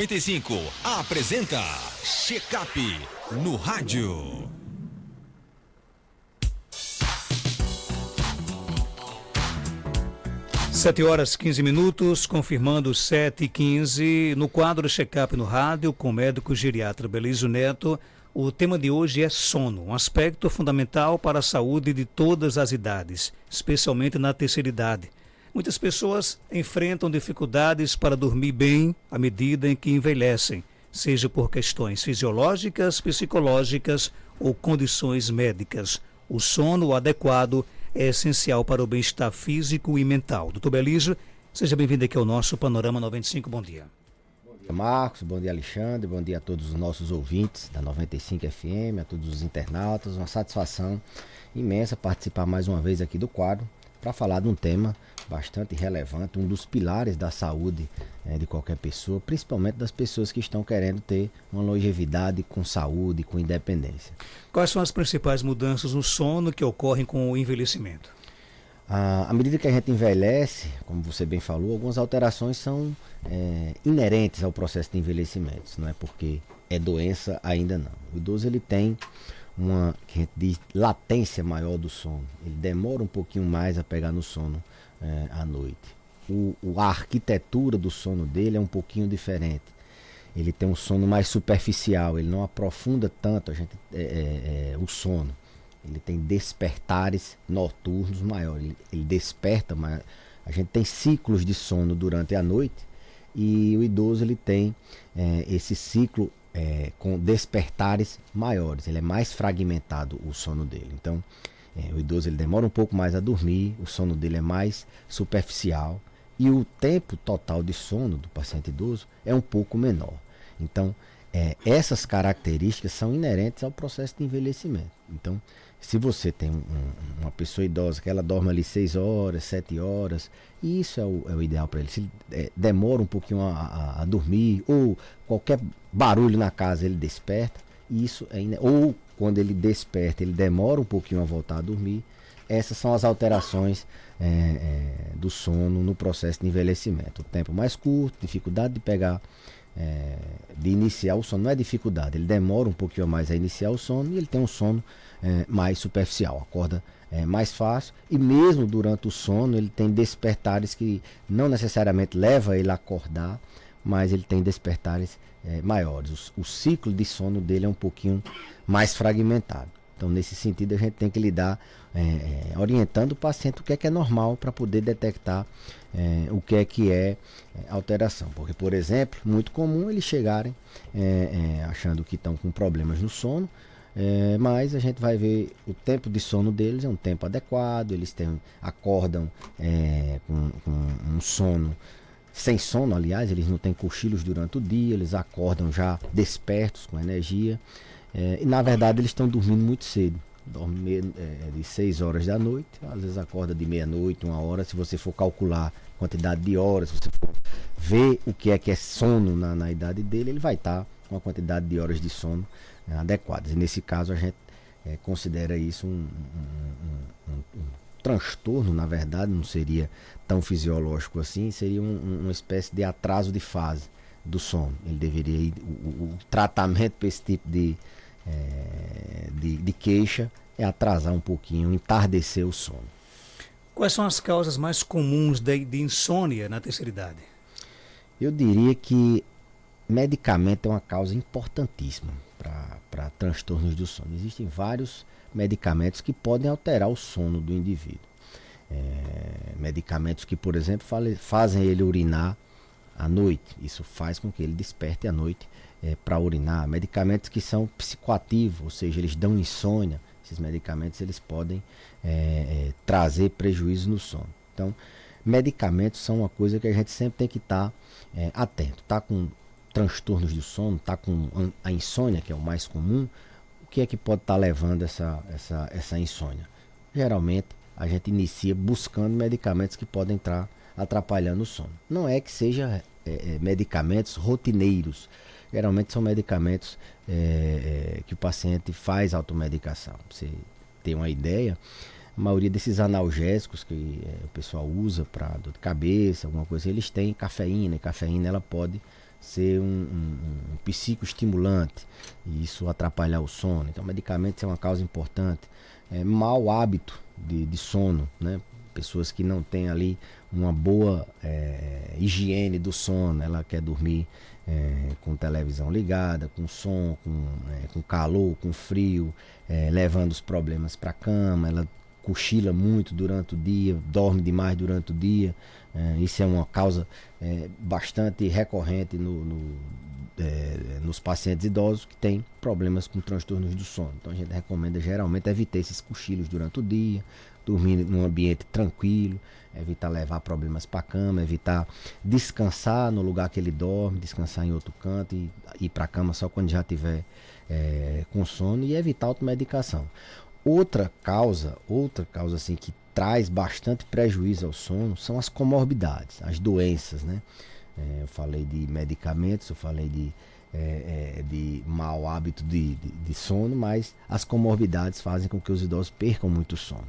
95 apresenta Check-up no rádio. Sete horas 15 minutos, confirmando 7h15, no quadro Check-up no rádio, com o médico geriatra Belísio Neto. O tema de hoje é sono, um aspecto fundamental para a saúde de todas as idades, especialmente na terceira idade. Muitas pessoas enfrentam dificuldades para dormir bem à medida em que envelhecem, seja por questões fisiológicas, psicológicas ou condições médicas. O sono adequado é essencial para o bem-estar físico e mental. Doutor Belísio, seja bem-vindo aqui ao nosso Panorama 95, bom dia. Bom dia, Marcos, bom dia, Alexandre, bom dia a todos os nossos ouvintes da 95 FM, a todos os internautas. Uma satisfação imensa participar mais uma vez aqui do quadro para falar de um tema bastante relevante, um dos pilares da saúde de qualquer pessoa, principalmente das pessoas que estão querendo ter uma longevidade com saúde, com independência. Quais são as principais mudanças no sono que ocorrem com o envelhecimento? À medida que a gente envelhece, como você bem falou, algumas alterações são inerentes ao processo de envelhecimento. Isso não é porque é doença ainda não. O idoso ele tem uma, que a gente diz, latência maior do sono. Ele demora um pouquinho mais a pegar no sono à noite. A arquitetura do sono dele é um pouquinho diferente. Ele tem um sono mais superficial, ele não aprofunda tanto o sono. Ele tem despertares noturnos maiores, ele desperta, mas a gente tem ciclos de sono durante a noite e o idoso ele tem esse ciclo com despertares maiores, ele é mais fragmentado o sono dele. Então o idoso ele demora um pouco mais a dormir, o sono dele é mais superficial e o tempo total de sono do paciente idoso é um pouco menor. Então essas características são inerentes ao processo de envelhecimento. Então, se você tem uma pessoa idosa que ela dorme ali 6 horas, 7 horas, isso é o ideal para ele. Se ele demora um pouquinho a dormir, ou qualquer barulho na casa ele desperta, isso ou quando ele desperta ele demora um pouquinho a voltar a dormir, essas são as alterações do sono no processo de envelhecimento. O tempo mais curto, dificuldade de pegar, de iniciar o sono, não é dificuldade, ele demora um pouquinho mais a iniciar o sono e ele tem um sono mais superficial, acorda mais fácil e mesmo durante o sono ele tem despertares que não necessariamente leva ele a acordar, mas ele tem despertares maiores. O ciclo de sono dele é um pouquinho mais fragmentado. Então, nesse sentido, a gente tem que lidar orientando o paciente o que é normal para poder detectar o que é alteração. Porque, por exemplo, muito comum eles chegarem achando que estão com problemas no sono, mas a gente vai ver o tempo de sono deles é um tempo adequado, eles acordam com um sono, sem sono, aliás, eles não têm cochilos durante o dia, eles acordam já despertos, com energia. E na verdade eles estão dormindo muito cedo, dormem de 6 horas da noite, às vezes acorda de meia-noite, 1 hora. Se você for calcular a quantidade de horas, se você for ver o que é sono na idade dele, ele vai estar com a quantidade de horas de sono adequadas. E nesse caso a gente considera isso um transtorno, na verdade, não seria tão fisiológico assim, seria uma espécie de atraso de fase do sono. Ele deveria ir, o tratamento para esse tipo de queixa é atrasar um pouquinho, entardecer o sono. Quais são as causas mais comuns de insônia na terceira idade? Eu diria que medicamento é uma causa importantíssima para transtornos do sono. Existem vários medicamentos que podem alterar o sono do indivíduo. Medicamentos que, por exemplo, fazem ele urinar à noite. Isso faz com que ele desperte à noite para urinar. Medicamentos que são psicoativos, ou seja, eles dão insônia. Esses medicamentos eles podem trazer prejuízo no sono. Então, medicamentos são uma coisa que a gente sempre tem que estar atento. Está com transtornos do sono, está com a insônia, que é o mais comum, o que é que pode estar levando essa insônia? Geralmente, a gente inicia buscando medicamentos que podem estar atrapalhando o sono. Não é que seja medicamentos rotineiros. Geralmente são medicamentos que o paciente faz automedicação. Pra você ter uma ideia, a maioria desses analgésicos que o pessoal usa para dor de cabeça, alguma coisa, eles têm cafeína, e cafeína ela pode ser um psicoestimulante e isso atrapalhar o sono. Então, medicamentos é uma causa importante. Mau hábito de sono, né? Pessoas que não têm ali uma boa higiene do sono, ela quer dormir com televisão ligada, com som, com calor, com frio, levando os problemas para a cama, ela cochila muito durante o dia, dorme demais durante o dia. Isso é uma causa bastante recorrente nos pacientes idosos que têm problemas com transtornos do sono. Então a gente recomenda geralmente evitar esses cochilos durante o dia, dormir num ambiente tranquilo, evitar levar problemas para a cama, evitar descansar no lugar que ele dorme, descansar em outro canto e ir para a cama só quando já tiver com sono, e evitar automedicação. Outra causa assim, que traz bastante prejuízo ao sono são as comorbidades, as doenças, né? Eu falei de medicamentos, eu falei de mau hábito de sono, mas as comorbidades fazem com que os idosos percam muito sono.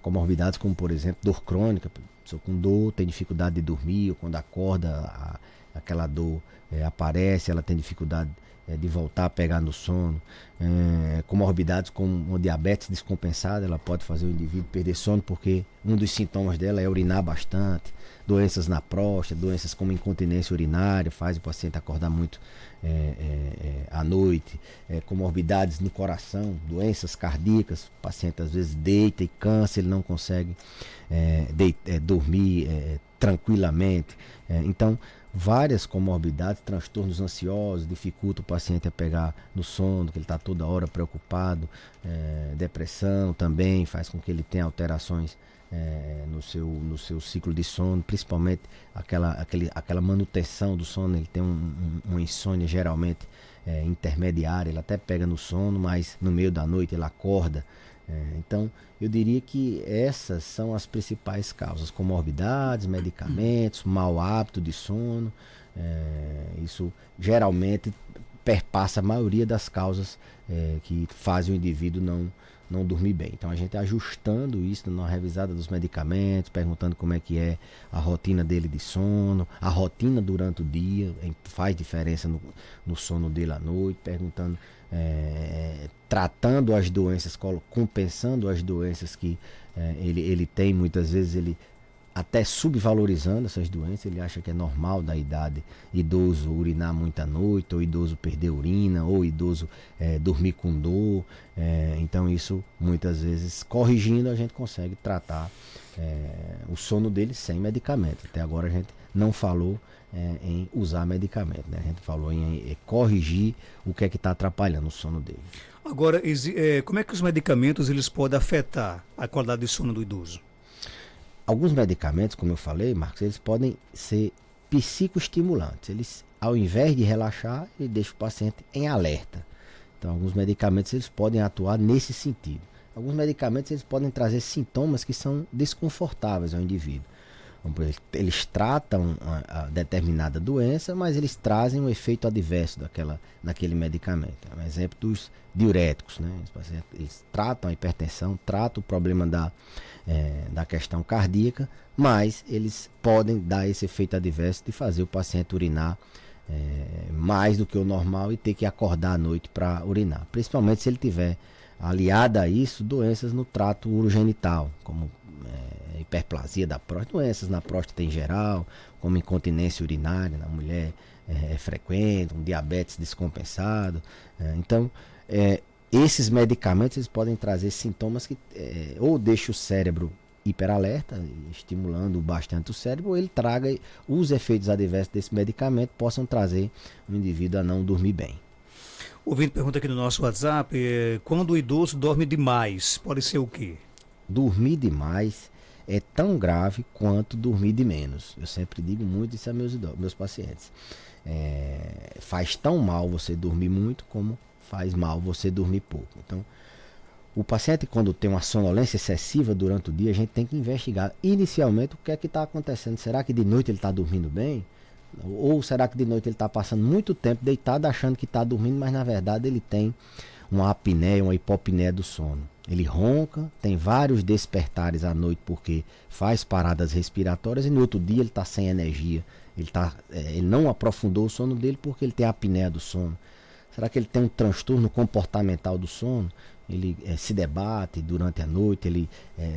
Comorbidades como, por exemplo, dor crônica, pessoa com dor tem dificuldade de dormir, ou quando acorda aquela dor aparece, ela tem dificuldade de voltar a pegar no sono. Comorbidades como uma diabetes descompensada, ela pode fazer o indivíduo perder sono porque um dos sintomas dela é urinar bastante. Doenças na próstata, doenças como incontinência urinária, faz o paciente acordar muito à noite. Comorbidades no coração, doenças cardíacas, o paciente às vezes deita e cansa, ele não consegue dormir tranquilamente. Então, várias comorbidades, transtornos ansiosos, dificulta o paciente a pegar no sono, que ele está toda hora preocupado. Depressão também faz com que ele tenha alterações no seu ciclo de sono, principalmente aquela manutenção do sono. Ele tem uma insônia geralmente intermediária, ele até pega no sono, mas no meio da noite ele acorda. Então, eu diria que essas são as principais causas: comorbidades, medicamentos, mau hábito de sono. Isso geralmente perpassa a maioria das causas que fazem o indivíduo não dormir bem. Então, a gente ajustando isso na revisada dos medicamentos, perguntando como é que é a rotina dele de sono, a rotina durante o dia, faz diferença no sono dele à noite, perguntando, tratando as doenças, compensando as doenças que ele tem. Muitas vezes ele até subvalorizando essas doenças, ele acha que é normal da idade idoso urinar muito à noite, ou idoso perder urina, ou idoso dormir com dor. Então isso, muitas vezes, corrigindo, a gente consegue tratar o sono dele sem medicamento. Até agora a gente não falou em usar medicamento, né? A gente falou em corrigir o que é que está atrapalhando o sono dele. Agora, como é que os medicamentos eles podem afetar a qualidade de sono do idoso? Alguns medicamentos, como eu falei, Marcos, eles podem ser psicoestimulantes. Eles, ao invés de relaxar, ele deixa o paciente em alerta. Então, alguns medicamentos eles podem atuar nesse sentido. Alguns medicamentos eles podem trazer sintomas que são desconfortáveis ao indivíduo. Eles tratam a determinada doença, mas eles trazem um efeito adverso daquele medicamento. Um exemplo dos diuréticos, né? Eles tratam a hipertensão, tratam o problema da questão cardíaca, mas eles podem dar esse efeito adverso de fazer o paciente urinar mais do que o normal e ter que acordar à noite para urinar. Principalmente se ele tiver aliada a isso doenças no trato urogenital, como hiperplasia da próstata, doenças na próstata em geral, como incontinência urinária na mulher é frequente, um diabetes descompensado. Então, esses medicamentos eles podem trazer sintomas que ou deixam o cérebro hiperalerta, estimulando bastante o cérebro, ou ele traga os efeitos adversos desse medicamento, possam trazer o indivíduo a não dormir bem. O ouvinte pergunta aqui no nosso WhatsApp, quando o idoso dorme demais, pode ser o quê? Dormir demais é tão grave quanto dormir de menos. Eu sempre digo muito isso a meus pacientes. Faz tão mal você dormir muito como faz mal você dormir pouco. Então, o paciente, quando tem uma sonolência excessiva durante o dia, a gente tem que investigar inicialmente o que é que está acontecendo. Será que de noite ele está dormindo bem? Ou será que de noite ele está passando muito tempo deitado achando que está dormindo, mas na verdade ele tem uma apneia, uma hipopneia do sono. Ele ronca, tem vários despertares à noite porque faz paradas respiratórias e no outro dia ele está sem energia, Ele não aprofundou o sono dele porque ele tem a apneia do sono. Será que ele tem um transtorno comportamental do sono? Ele se debate durante a noite, ele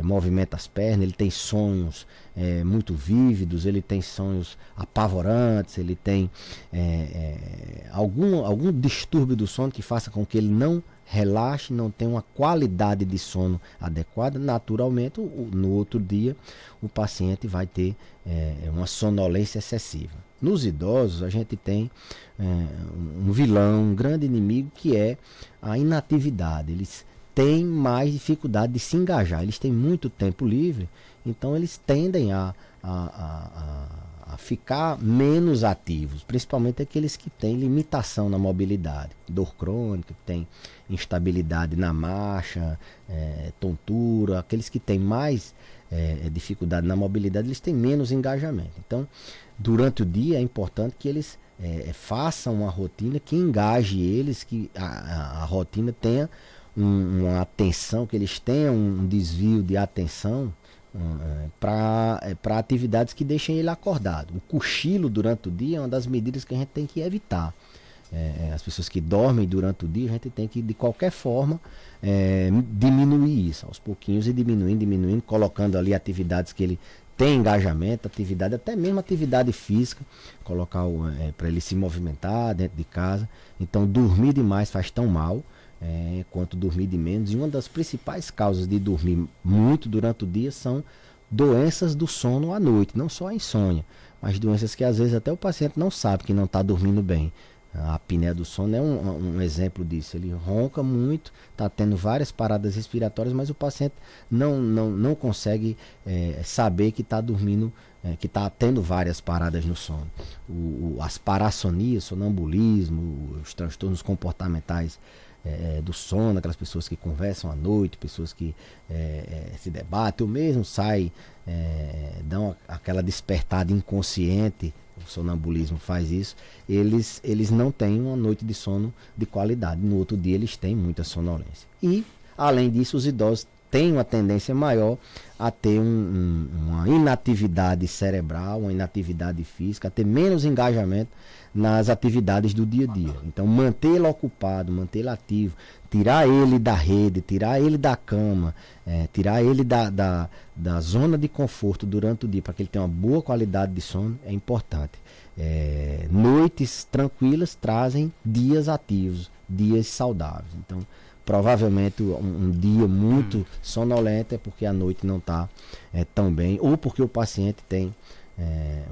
movimenta as pernas, ele tem sonhos muito vívidos, ele tem sonhos apavorantes, ele tem algum distúrbio do sono que faça com que ele não relaxe, não tenha uma qualidade de sono adequada. Naturalmente, no outro dia, o paciente vai ter uma sonolência excessiva. Nos idosos, a gente tem um vilão, um grande inimigo, que é a inatividade. Eles têm mais dificuldade de se engajar, eles têm muito tempo livre, então eles tendem a ficar menos ativos, principalmente aqueles que têm limitação na mobilidade, dor crônica, que tem instabilidade na marcha, tontura, aqueles que têm mais dificuldade na mobilidade, eles têm menos engajamento. Então, durante o dia é importante que eles façam uma rotina que engaje eles, que a rotina tenha uma atenção, que eles tenham um desvio de atenção para atividades que deixem ele acordado. O cochilo durante o dia é uma das medidas que a gente tem que evitar. As pessoas que dormem durante o dia, a gente tem que, de qualquer forma, diminuir isso, aos pouquinhos, e diminuindo, colocando ali atividades que ele tem engajamento, atividade, até mesmo atividade física, colocar para ele se movimentar dentro de casa. Então, dormir demais faz tão mal quanto dormir de menos. E uma das principais causas de dormir muito durante o dia são doenças do sono à noite, não só a insônia, mas doenças que às vezes até o paciente não sabe que não está dormindo bem. A apneia do sono é um exemplo disso. Ele ronca muito, está tendo várias paradas respiratórias, mas o paciente não consegue saber que está dormindo, que está tendo várias paradas no sono. As parassonias, sonambulismo, os transtornos comportamentais do sono, aquelas pessoas que conversam à noite, pessoas que se debatem, ou mesmo saem, dão aquela despertada inconsciente. O sonambulismo faz isso. Eles não têm uma noite de sono de qualidade. No outro dia eles têm muita sonolência. E, além disso, os idosos têm uma tendência maior a ter uma inatividade cerebral, uma inatividade física, a ter menos engajamento nas atividades do dia a dia. Então, mantê-lo ocupado, mantê-lo ativo, tirar ele da rede, tirar ele da cama, tirar ele da zona de conforto durante o dia, para que ele tenha uma boa qualidade de sono, é importante. Noites tranquilas trazem dias ativos, dias saudáveis. Então, provavelmente um dia muito sonolento é porque a noite não está tão bem, ou porque o paciente tem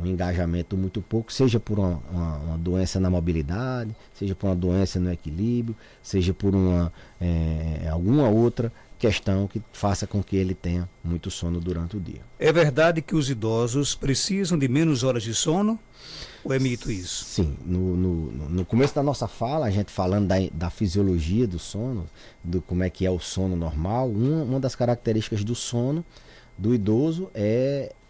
um engajamento muito pouco, seja por uma doença na mobilidade, seja por uma doença no equilíbrio, seja por alguma outra questão que faça com que ele tenha muito sono durante o dia. É verdade que os idosos precisam de menos horas de sono? Ou é mito isso? Sim, no começo da nossa fala, a gente falando da fisiologia do sono, do como é que é o sono normal, uma das características do sono do idoso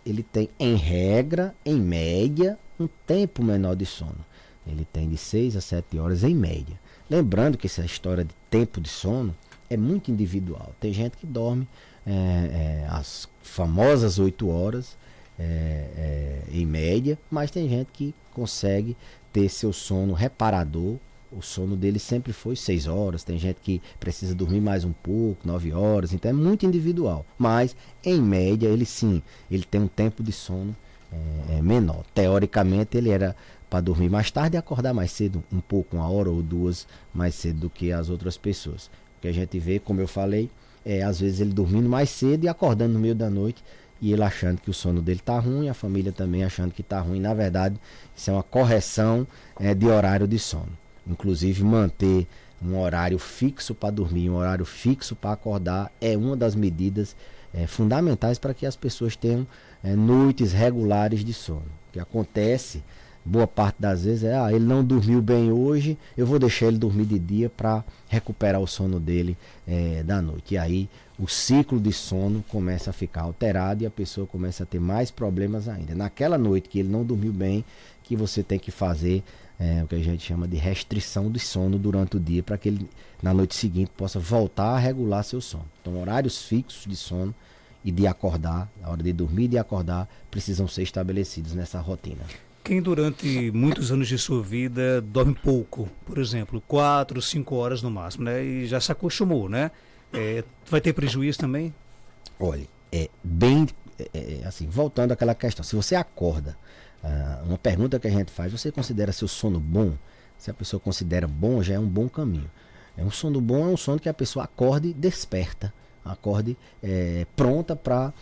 ele tem, em regra, em média, um tempo menor de sono. Ele tem de 6 a 7 horas em média. Lembrando que essa história de tempo de sono é muito individual. Tem gente que dorme as famosas 8 horas em média, mas tem gente que consegue ter seu sono reparador. O sono dele sempre foi 6 horas, tem gente que precisa dormir mais um pouco, 9 horas, então é muito individual. Mas, em média, ele tem um tempo de sono menor. Teoricamente, ele era para dormir mais tarde e acordar mais cedo, um pouco, 1 hora ou 2 mais cedo do que as outras pessoas. O que a gente vê, como eu falei, às vezes ele dormindo mais cedo e acordando no meio da noite, e ele achando que o sono dele está ruim, a família também achando que está ruim. Na verdade, isso é uma correção de horário de sono. Inclusive, manter um horário fixo para dormir, um horário fixo para acordar é uma das medidas fundamentais para que as pessoas tenham noites regulares de sono. O que acontece, boa parte das vezes, ele não dormiu bem hoje, eu vou deixar ele dormir de dia para recuperar o sono dele da noite. E aí o ciclo de sono começa a ficar alterado e a pessoa começa a ter mais problemas ainda. Naquela noite que ele não dormiu bem, que você tem que fazer o que a gente chama de restrição de sono durante o dia, para que ele na noite seguinte possa voltar a regular seu sono. Então, horários fixos de sono e de acordar, a hora de dormir e de acordar, precisam ser estabelecidos nessa rotina. Quem durante muitos anos de sua vida dorme pouco, por exemplo, 4, 5 horas no máximo, né? E já se acostumou, né? Vai ter prejuízo também? Olha, assim, voltando àquela questão, se você acorda, uma pergunta que a gente faz, você considera seu sono bom? Se a pessoa considera bom, já é um bom caminho. Um sono bom é um sono que a pessoa acorde desperta, acorde pronta para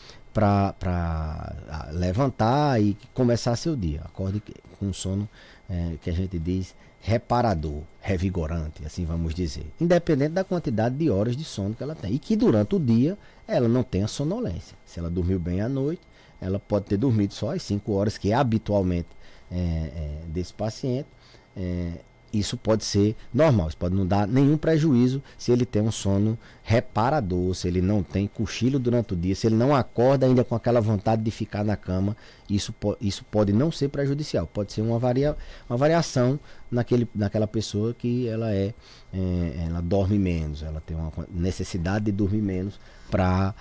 levantar e começar seu dia. Acorde com um sono que a gente diz reparador, revigorante, assim vamos dizer. Independente da quantidade de horas de sono que ela tem. E que durante o dia ela não tenha sonolência. Se ela dormiu bem à noite, ela pode ter dormido só as 5 horas, que é habitualmente desse paciente. Isso pode ser normal, isso pode não dar nenhum prejuízo se ele tem um sono reparador, se ele não tem cochilo durante o dia, se ele não acorda ainda com aquela vontade de ficar na cama. Isso pode não ser prejudicial, pode ser uma variação naquela pessoa que ela dorme menos, ela tem uma necessidade de dormir menos para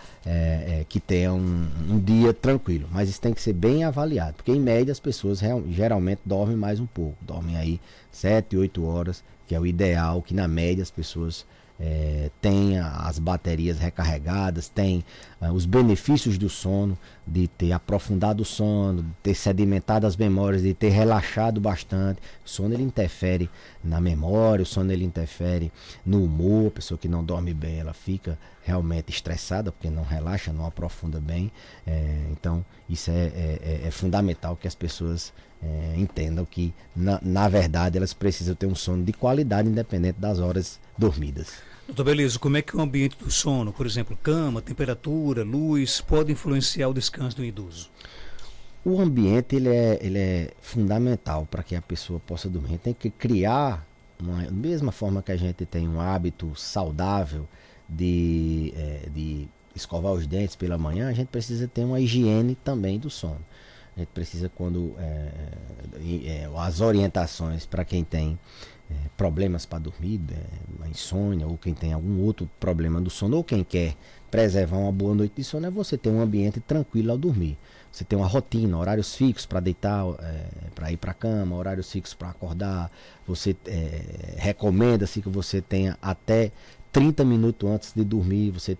que tenha um dia tranquilo. Mas isso tem que ser bem avaliado, porque em média as pessoas geralmente dormem mais um pouco, dormem aí 7, 8 horas, que é o ideal, que na média as pessoas tenham as baterias recarregadas, tem os benefícios do sono, de ter aprofundado o sono, de ter sedimentado as memórias, de ter relaxado bastante. O sono ele interfere na memória, o sono ele interfere no humor. A pessoa que não dorme bem, ela fica realmente estressada, porque não relaxa, não aprofunda bem. Então isso é fundamental que as pessoas entendam que na verdade elas precisam ter um sono de qualidade, independente das horas dormidas. Doutor Belísio, como é que o ambiente do sono, por exemplo, cama, temperatura, luz, pode influenciar o descanso do idoso? O ambiente ele é fundamental para que a pessoa possa dormir. Tem que criar, da mesma forma que a gente tem um hábito saudável de escovar os dentes pela manhã, a gente precisa ter uma higiene também do sono. A gente precisa, as orientações para quem tem problemas para dormir, uma insônia, ou quem tem algum outro problema do sono, ou quem quer preservar uma boa noite de sono, é você ter um ambiente tranquilo ao dormir. Você tem uma rotina, horários fixos para deitar, para ir para a cama, horários fixos para acordar. Você recomenda-se que você tenha até 30 minutos antes de dormir, você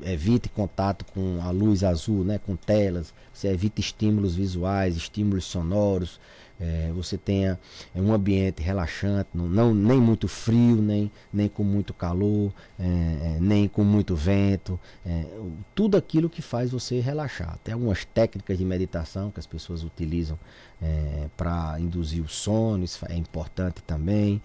evite contato com a luz azul, né, com telas, você evite estímulos visuais, estímulos sonoros, você tenha um ambiente relaxante, nem muito frio, nem com muito calor, nem com muito vento, tudo aquilo que faz você relaxar. Tem algumas técnicas de meditação que as pessoas utilizam para induzir o sono, isso é importante também.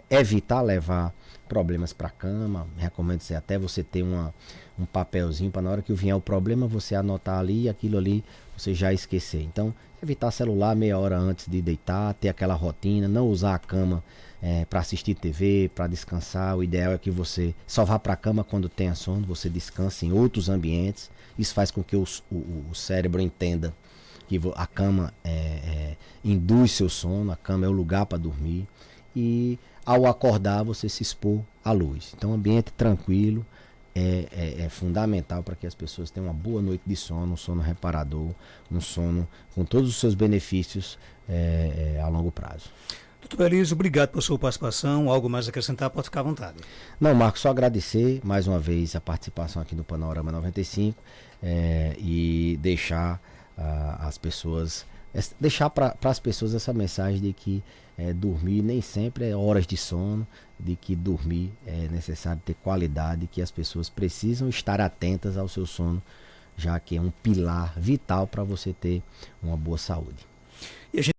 Evitar levar problemas para a cama, recomendo até você ter um papelzinho para na hora que vier o problema você anotar ali e aquilo ali você já esquecer. Então, evitar celular meia hora antes de deitar, ter aquela rotina, não usar a cama para assistir TV, para descansar. O ideal é que você só vá para a cama quando tenha sono, você descanse em outros ambientes. Isso faz com que o cérebro entenda que a cama induz seu sono, a cama é o lugar para dormir. E ao acordar você se expor à luz. Então, ambiente tranquilo é fundamental para que as pessoas tenham uma boa noite de sono, um sono reparador, um sono com todos os seus benefícios a longo prazo. Doutor Belísio, obrigado por sua participação. Algo mais a acrescentar, pode ficar à vontade. Não, Marcos, só agradecer mais uma vez a participação aqui no Panorama 95 e deixar as pessoas... deixar para as pessoas essa mensagem de que dormir nem sempre é horas de sono, de que dormir é necessário ter qualidade, que as pessoas precisam estar atentas ao seu sono, já que é um pilar vital para você ter uma boa saúde. E a gente